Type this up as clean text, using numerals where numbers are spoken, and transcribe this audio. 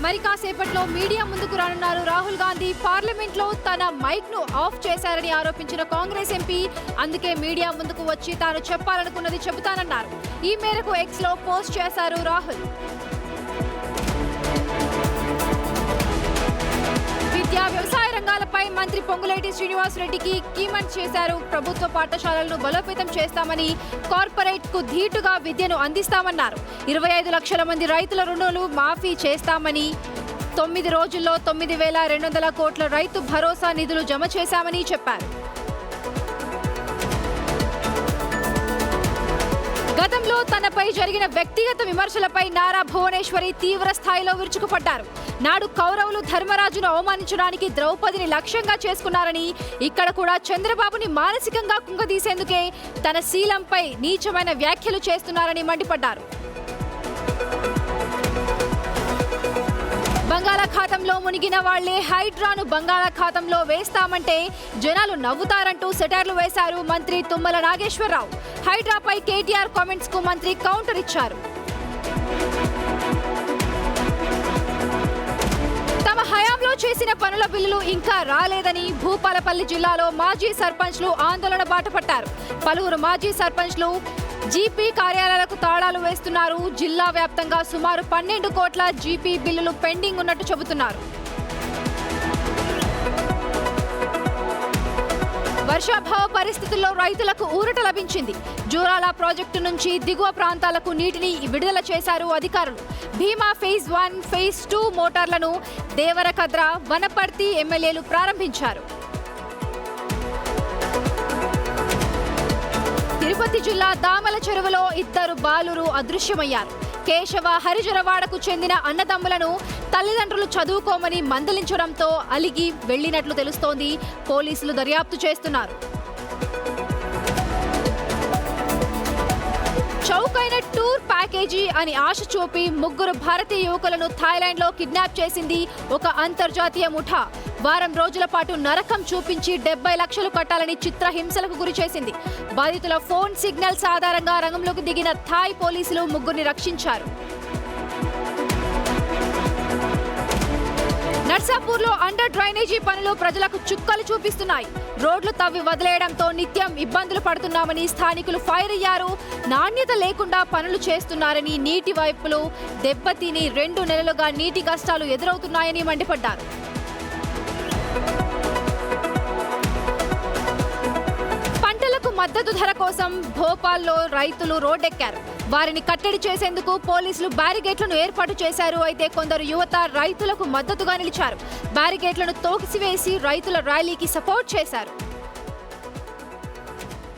మరి కాసేపట్లో మీడియా ముందుకు రానున్నారు రాహుల్ గాంధీ. పార్లమెంట్ లో తన మైక్ ను ఆఫ్ చేశారని ఆరోపించిన కాంగ్రెస్ ఎంపీ అందుకే మీడియా ముందుకు వచ్చి తాను చెప్పాలనుకున్నది చెబుతానన్నారు. ఈ మేరకు ఎక్స్ లో పోస్ట్ చేశారు రాహుల్. విద్యా వ్యవసాయ రంగాలపై మంత్రి పొంగులేటి శ్రీనివాస్ రెడ్డికి కీమన్ చేశారు. ప్రభుత్వ పాఠశాలలను బలోపేతం చేస్తామని, కార్పొరేట్ కు ధీటుగా విద్యను అందిస్తామన్నారు. 25 లక్షల మంది రైతుల రుణాలు మాఫీ చేస్తామని, 9 రోజుల్లో 9,200 కోట్ల రైతు భరోసా నిధులు జమ చేశామని చెప్పారు. గతంలో తనపై జరిగిన వ్యక్తిగత విమర్శలపై నారా భువనేశ్వరి తీవ్ర స్థాయిలో విరుచుకుపడ్డారు. నాడు కౌరవులు ధర్మరాజును అవమానించడానికి ద్రౌపదిని లక్ష్యంగా చేసుకున్నారని, ఇక్కడ కూడా చంద్రబాబుని మానసికంగా కుంగదీసేందుకే తన శీలంపై నీచమైన వ్యాఖ్యలు చేస్తున్నారని మండిపడ్డారు. బంగాళాఖాతంలో మునిగిన వాళ్లే హైడ్రాను బంగాళాఖాతంలో వేస్తామంటే జనాలు నవ్వుతారంటూ సెటైర్లు వేశారు మంత్రి తుమ్మల నాగేశ్వరరావు. హైడ్రాపై కేటీఆర్ కామెంట్స్ కు మంత్రి కౌంటర్ ఇచ్చారు. తమ హయాంలో చేసిన పనుల బిల్లులు ఇంకా రాలేదని భూపాలపల్లి జిల్లాలో మాజీ సర్పంచ్లు ఆందోళన బాటపట్టారు. పలువురు మాజీ సర్పంచ్లు జీపీ కార్యాలయాలకు తాళాలు వేస్తున్నారు. జిల్లా వ్యాప్తంగా సుమారు 12 కోట్ల జీపీ బిల్లులు పెండింగ్ ఉన్నట్టు చెబుతున్నారు. వర్షాభావ పరిస్థితుల్లో రైతులకు ఊరట లభించింది. జూరాల ప్రాజెక్టు నుంచి దిగువ ప్రాంతాలకు నీటిని విడుదల చేశారు అధికారులు. భీమా ఫేజ్ 1, ఫేజ్ 2 మోటార్లను దేవరకద్ర, వనపర్తి ఎమ్మెల్యేలు ప్రారంభించారు. తిరుపతి జిల్లా దామల చెరువులో 2 బాలురు అదృశ్యమయ్యారు. కేశవ, హరిజరవాడకు చెందిన అన్నదమ్ములను తల్లిదండ్రులు చదువుకోమని మందలించడంతో అలిగి వెళ్లినట్లు తెలుస్తోంది. పోలీసులు దర్యాప్తు చేస్తున్నారు. చౌకైన టూర్ ప్యాకేజీ అని ఆశ చూపి 3 భారతీయ యువకులను థాయిలాండ్లో కిడ్నాప్ చేసింది ఒక అంతర్జాతీయ ముఠా. వారం రోజుల పాటు నరకం చూపించి 70 లక్షలు కట్టాలని చిత్రహింసలకు గురి చేసింది. బాధితుల ఫోన్ సిగ్నల్స్ ఆధారంగా రంగంలోకి దిగిన థాయ్ పోలీసులు 3 రక్షించారు. నర్సాపూర్లో అండర్ డ్రైనేజీ పనులు ప్రజలకు చుక్కలు చూపిస్తున్నాయి. రోడ్లు తవ్వి వదిలేయడంతో నిత్యం ఇబ్బందులు పడుతున్నామని స్థానికులు ఫైర్ అయ్యారు. నాణ్యత లేకుండా పనులు చేస్తున్నారని, నీటి వైపులు దెబ్బతిని 2 నెలలుగా నీటి కష్టాలు ఎదురవుతున్నాయని మండిపడ్డారు. పంటలకు మద్దతు ధర కోసం భోపాల్లో రైతులు రోడ్డెక్కారు. వారిని కట్టడి చేసేందుకు పోలీసులు బ్యారిగేట్లను ఏర్పాటు చేశారు. అయితే కొందరు యువత రైతులకు మద్దతుగా నిలిచారు. బ్యారిగేట్లను తోసివేసి రైతుల ర్యాలీకి సపోర్ట్ చేశారు.